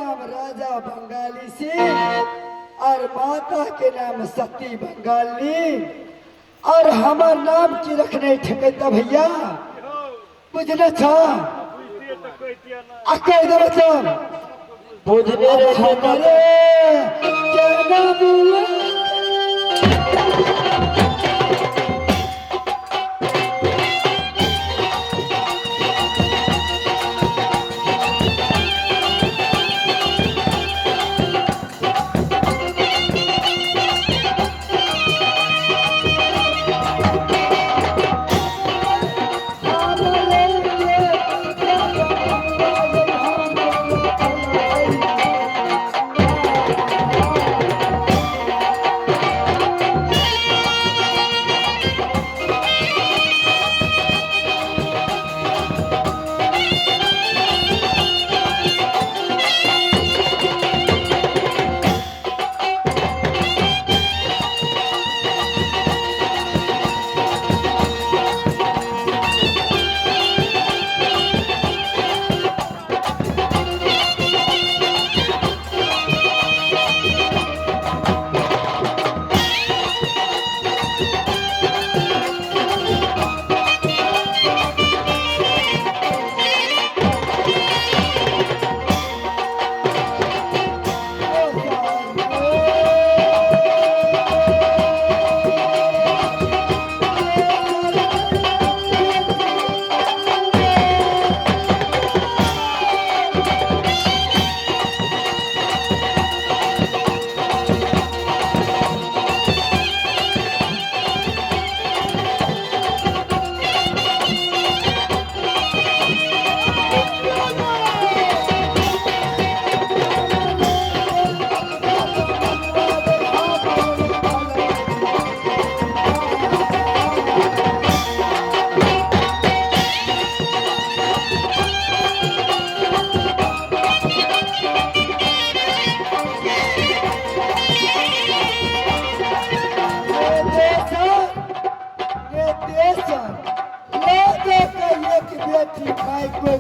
नाम राजा बंगाली सिंह और माता के नाम सती बंगाली और हमार नाम की रखने ठेकेता भैया बुझने था अकड़ दे बच्चा बुझने रे हमारे क्या नाम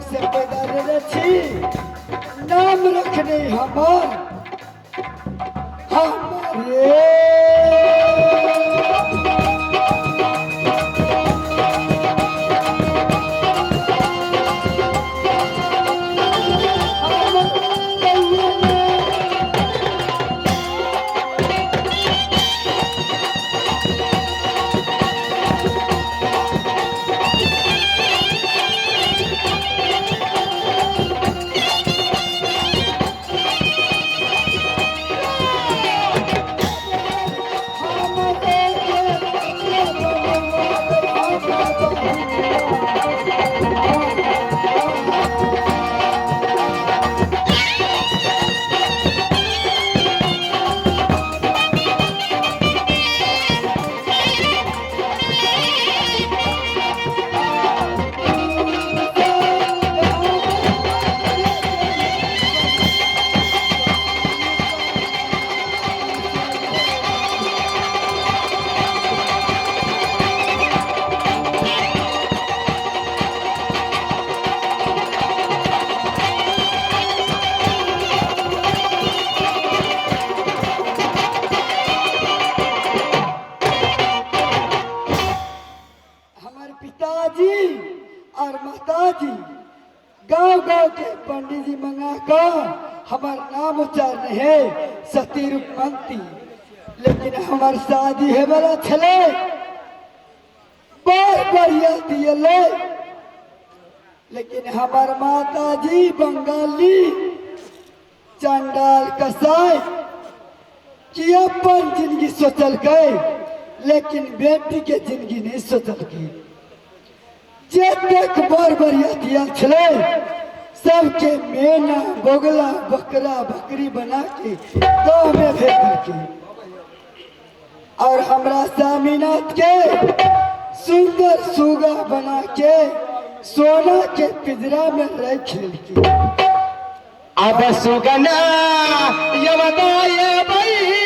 से पैदा लेने छी नाम रखने हमार हमारे और माताजी गांव-गांव के पंडित जी मंगा कर हमार नाम उच्चारण है सती रूपमंती, लेकिन हमार शादी है वाला छले बार बढ़िया दियले, लेकिन हमार माताजी बंगाली चंडाल कसाई कि अपन जिंदगी सोचल गए, लेकिन बेटी के जिंदगी नहीं सोचल गई। जे देख बार बढ़िया दिया छले सबके मेना बोगला बकरा बकरी बना के गाँव में भेज के और हमरा स्वामीनाथ के सुंदर सुगा बना के सोना के पिंजरा में रख के अब सुगना ये बताए भाई